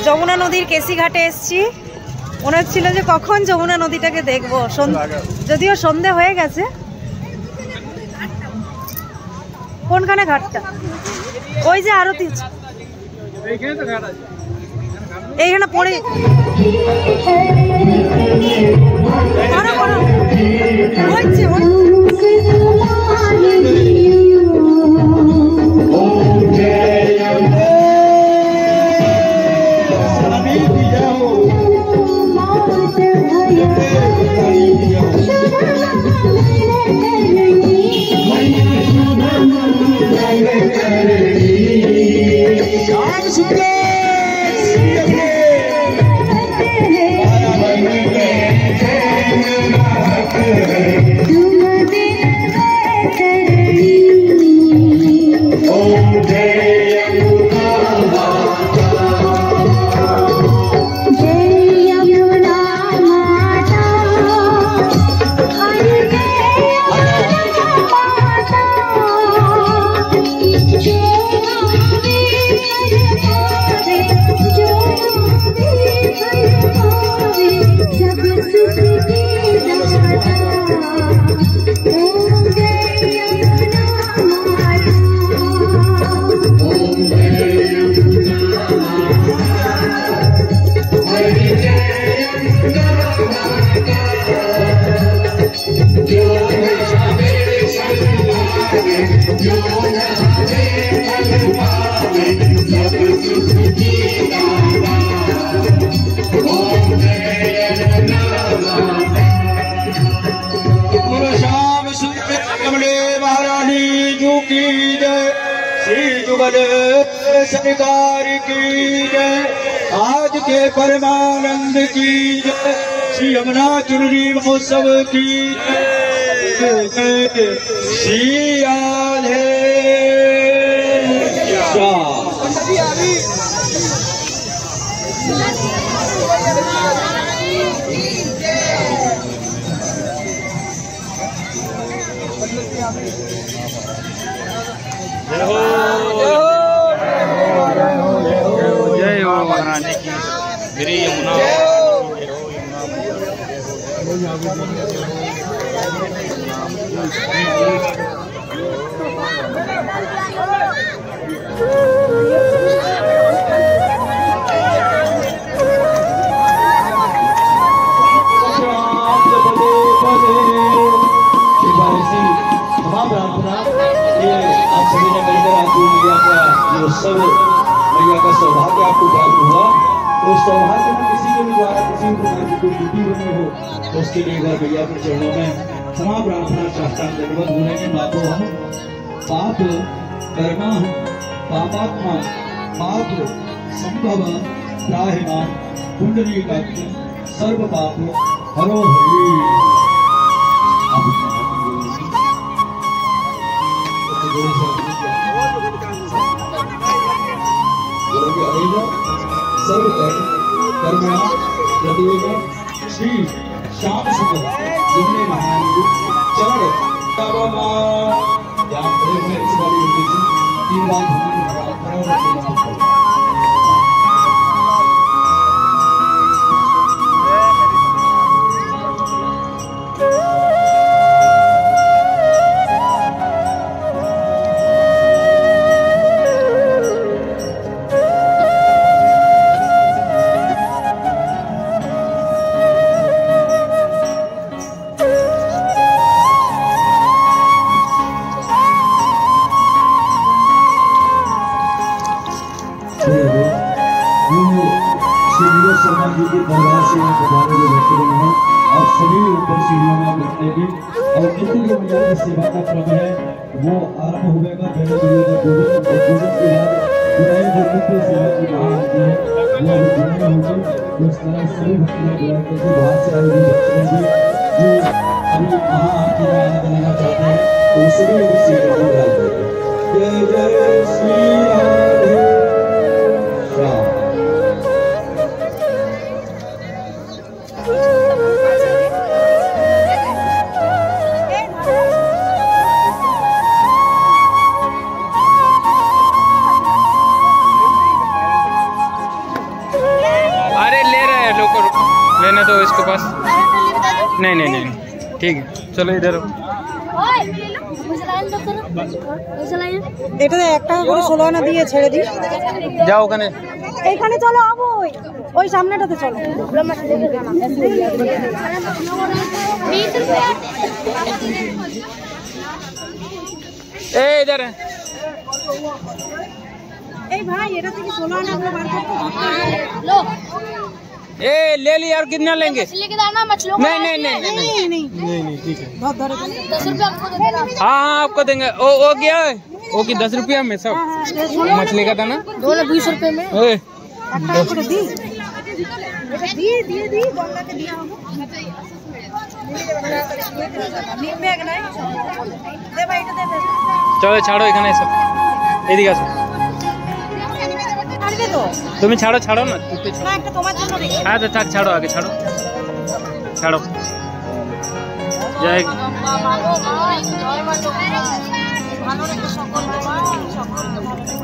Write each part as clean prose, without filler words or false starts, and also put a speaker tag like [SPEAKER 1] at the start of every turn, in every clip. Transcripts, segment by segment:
[SPEAKER 1] যমুনা নদীর কেসি ঘাটে এসেছি। মনে হচ্ছিল যে কখন যমুনা নদীটাকে দেখবো, যদিও সন্ধে হয়ে গেছে। কোনখানে ঘাটটা? ওই যে আরতি, এইখানে পড়ে
[SPEAKER 2] सरकार की जय, आज के परमानंद की जय, श्री यमुना चुनरी महोत्सव की जय, श्री राधे
[SPEAKER 3] महारानी की मेरी यमुना
[SPEAKER 2] मैया का सौभाग्य आपको प्राप्त हुआ। तो सौभाग्य में किसी के भी द्वारा किसी प्रकार की कोई त्रुटि बनी हो तो उसके लिए घर भैया के चरणों में क्षमा प्रार्थना साष्टांग दंडवत बोलेंगे। मातो हम पाप कर्मा पापात्मा पाप संभव त्राहिमाम पुंडरीकाक्ष सर्व पाप हरो हरि। श्री श्याम सुंदर जिन्हें महारानी चरण तीन बार सेवा का क्रम है वो आरंभ होगा। पहले गोविंद के बाद सेवा की महाआरती है वो अभी पूर्ण होगी। उस तरह सभी भक्तों से बाहर से आए हुए भक्तों जो अभी महाआरती में आनंद लेना चाहते हैं तो सभी लोग सेवा में डाल देंगे। जय जय श्री राधे श्याम।
[SPEAKER 3] लेने दो इसके पास। नहीं नहीं नहीं ठीक है चलो इधर।
[SPEAKER 1] এটাতে 1 টাকা করে 16 আনা দিয়ে ছেড়ে দিই।
[SPEAKER 3] যাও ওখানে
[SPEAKER 1] এইখানে চলো আবু ওই সামনেটাতে চলো।
[SPEAKER 3] এই इधर है।
[SPEAKER 1] এই ভাই এটা থেকে 16 আনা করে বার করতে
[SPEAKER 4] लो
[SPEAKER 3] ए ले ली यार कितना लेंगे?
[SPEAKER 4] मछली के दाना मछलियों का
[SPEAKER 3] नहीं नहीं नहीं नहीं
[SPEAKER 1] नहीं
[SPEAKER 3] ठीक है।
[SPEAKER 4] 10 रुपये आपको दे देना।
[SPEAKER 3] हाँ हाँ आपको देंगे। ओ गया है वो की 10 रुपया में सब मछली का दाना
[SPEAKER 4] 20 रुपये में।
[SPEAKER 3] ओए
[SPEAKER 1] একটা করে দিই। এটা দিয়ে গঙ্গাকে দিয়া হবে। নিম ব্যাগ নাই দে ভাই এটা দে।
[SPEAKER 3] চলো ছাড়ো এখানে সব এদিকে আসো।
[SPEAKER 1] ছাড়বে তো
[SPEAKER 3] তুমি ছাড়ো ছাড়ো না।
[SPEAKER 1] না একটা তোমার জন্য রেখে।
[SPEAKER 3] हाँ तो থাক ছাড়ো আগে ছাড়ো ছাড়ো জয়
[SPEAKER 4] ভালো ভাই জয় মা লক্ষ্মী।
[SPEAKER 1] ভালো রেখে সকল বাবা সকল ভালো রেখে।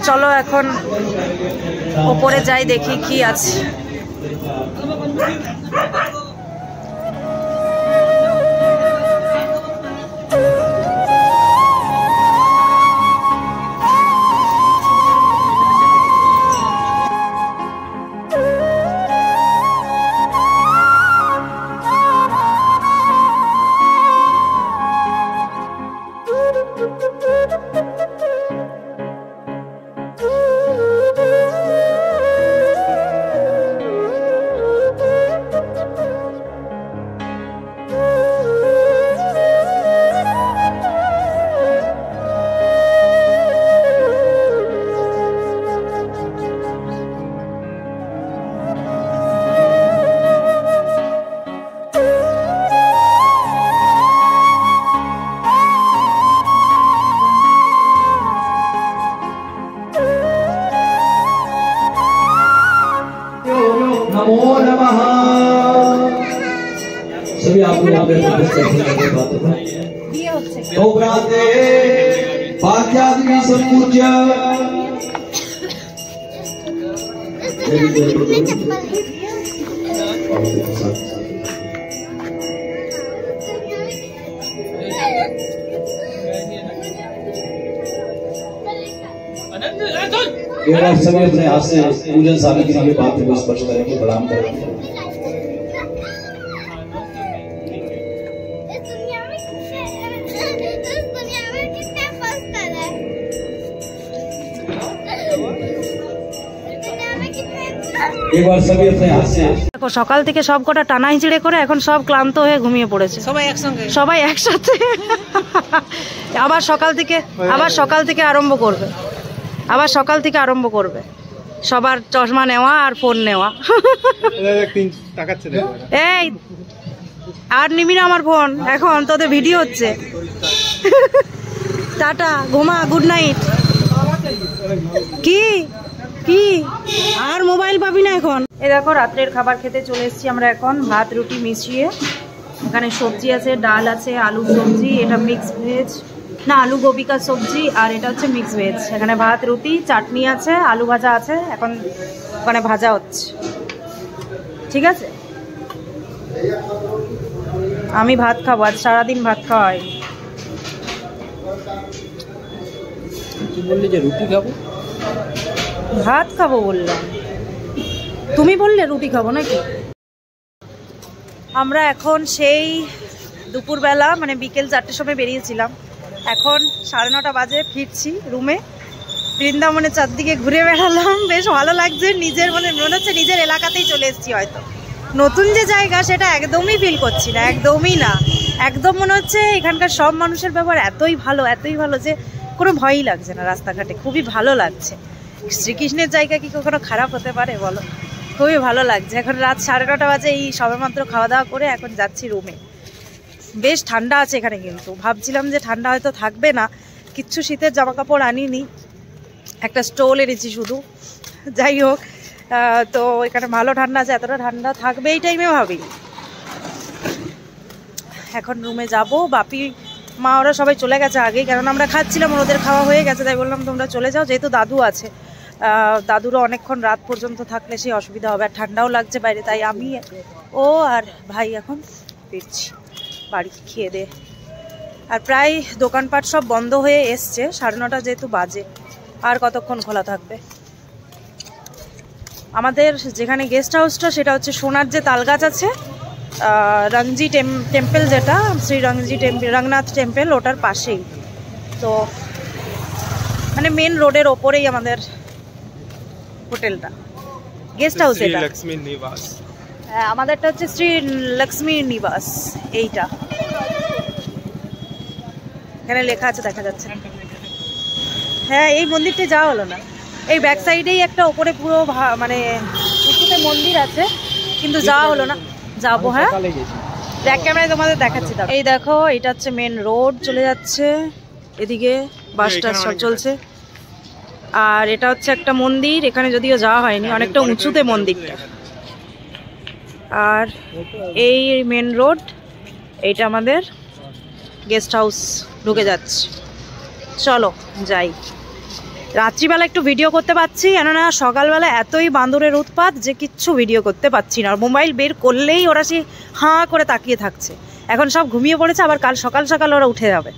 [SPEAKER 1] চলো এখন ওপরে যাই দেখি কি আছে।
[SPEAKER 2] नमो नमः। सभी आपको यहाँ पे बात तो प्राते पाठ्यादि संपूज्य सभी अपने हाथ से पूजन सामग्री की बात को स्पष्ट करेंगे, प्रणाम करेंगे। एक बार सभी अपने हाथ से
[SPEAKER 1] দেখো সকাল থেকে সব কটা টানা হিচড়ে করে এখন সব ক্লান্ত হয়ে ঘুমিয়ে পড়েছে সবাই একসাথে। আবার সকাল থেকে আরম্ভ করবে সবার চশমা নেওয়া আর ফোন নেওয়া। এই আর নিবি না আমার ফোন এখন, তোদের ভিডিও হচ্ছে। টাটা, ঘুমা, গুড নাইট। কি কি আর মোবাইল পাবি না এখন। এই দেখো রাত্রের খাবার খেতে চলে এসেছি আমরা এখন, ভাত রুটি মিশিয়ে। এখানে সবজি আছে, ডাল আছে, আলু সবজি, এটা মিক্স ভেজ না আলু গোবি কা সবজি, আর এটা হচ্ছে মিক্স ভেজ। এখানে ভাত রুটি, চাটনি আছে, আলু ভাজা আছে, এখন ওখানে ভাজা হচ্ছে। ঠিক আছে, আমি ভাত খাবো, আজ সারাদিন ভাত খাওয়া হয়।
[SPEAKER 3] বললি যে রুটি খাবো,
[SPEAKER 1] ভাত খাবো বললাম, তুমি বললে রুটি খাবো নাকি। আমরা এখন সেই দুপুরবেলা মানে বিকেল 4টের সময় বেরিয়েছিলাম, এখন 9:30 বাজে ফিরছি রুমে। বৃন্দাবনের চারদিকে ঘুরে বেড়ালাম, বেশ ভালো লাগছে। নিজের মনে হচ্ছে নিজের এলাকাতেই চলে এসেছি। হয়তো নতুন যে জায়গা সেটা একদমই ফিল করছি না, একদমই না। একদম মনে হচ্ছে এখানকার সব মানুষের ব্যবহার এতই ভালো যে কোনো ভয়ই লাগছে না রাস্তাঘাটে। খুবই ভালো লাগছে। শ্রীকৃষ্ণের জায়গা কি কখনো খারাপ হতে পারে বলো? খুবই ভালো লাগছে। এখন রাত 9:30 বাজে, এই সবেমাত্র খাওয়া দাওয়া করে এখন যাচ্ছি রুমে। বেশ ঠান্ডা আছে এখানে, কিন্তু ভাবছিলাম যে ঠান্ডা হয়তো থাকবে না। কিচ্ছু শীতের জামা কাপড় আনিনি, একটা স্টোল এনেছি শুধু। যাই হোক, তো এখানে ভালো ঠান্ডা আছে। এতটা ঠান্ডা থাকবে এই টাইমে ভাবি। এখন রুমে যাব। বাপি মা ওরা সবাই চলে গেছে আগেই, কারণ আমরা খাচ্ছিলাম, ওদের খাওয়া হয়ে গেছে। তাই বললাম তোমরা চলে যাও, যেহেতু দাদু আছে। দাদুরও অনেকক্ষণ রাত পর্যন্ত থাকলে সেই অসুবিধা হবে, আর ঠান্ডাও লাগছে বাইরে। তাই আমি ও আর ভাই এখন ফিরছি বাড়ি খেয়ে দে। আর প্রায় দোকানপাট সব বন্ধ হয়ে এসছে, 9:30 যেহেতু বাজে। আর কতক্ষণ খোলা থাকবে? আমাদের যেখানে গেস্ট হাউসটা সেটা হচ্ছে সোনার যে তালগাছ আছে, রংজি টেম্পল, যেটা শ্রী রংজি টেম্পল, রঙ্গনাথ টেম্পল, ওটার পাশেই। তো মানে মেন রোডের ওপরেই আমাদের হোটেলটা, গেস্ট হাউস। এটা
[SPEAKER 3] লক্ষ্মী নিবাস।
[SPEAKER 1] হ্যাঁ, আমাদেরটা হচ্ছে শ্রী লক্ষ্মী নিবাস। এইটা এখানে লেখা আছে, দেখা যাচ্ছে। হ্যাঁ, এই মন্দিরটা যাওয়া হলো না। এই ব্যাক সাইডেই একটা ওপরে পুরো মানে উঁচুতে মন্দির আছে, কিন্তু যাওয়া হলো না। যাবো, হ্যাঁ, ব্যাক ক্যামেরায় তোমাদের দেখাচ্ছি। এই দেখো, এটা হচ্ছে মেন রোড চলে যাচ্ছে, এদিকে বাসটা সব চলছে। আর এটা হচ্ছে একটা মন্দির, এখানে যদিও যাওয়া হয়নি, অনেকটা উঁচুতে মন্দিরটা। আর এই মেন রোড, এইটা আমাদের গেস্ট হাউস ঢুকে যাচ্ছে। চলো যাই। রাত্রিবেলা একটু ভিডিও করতে পারছি, কেননা সকালবেলা এতই বান্দরের উৎপাত যে কিচ্ছু ভিডিও করতে পারছি না। আর মোবাইল বের করলেই ওরা সে হাঁ করে তাকিয়ে থাকছে। এখন সব ঘুমিয়ে পড়েছে, আবার কাল সকাল সকাল ওরা উঠে যাবে।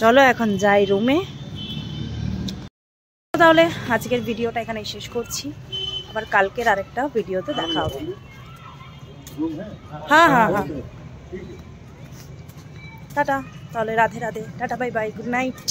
[SPEAKER 1] চলো এখন যাই রুমে। তাহলে আজকের ভিডিওটা এখানেই শেষ করছি, আবার কালকের আরেকটা ভিডিওতে দেখা হবে। হ্যাঁ হ্যাঁ হ্যাঁ, টাটা। তাহলে Radhe Radhe, tata, bye bye, good night.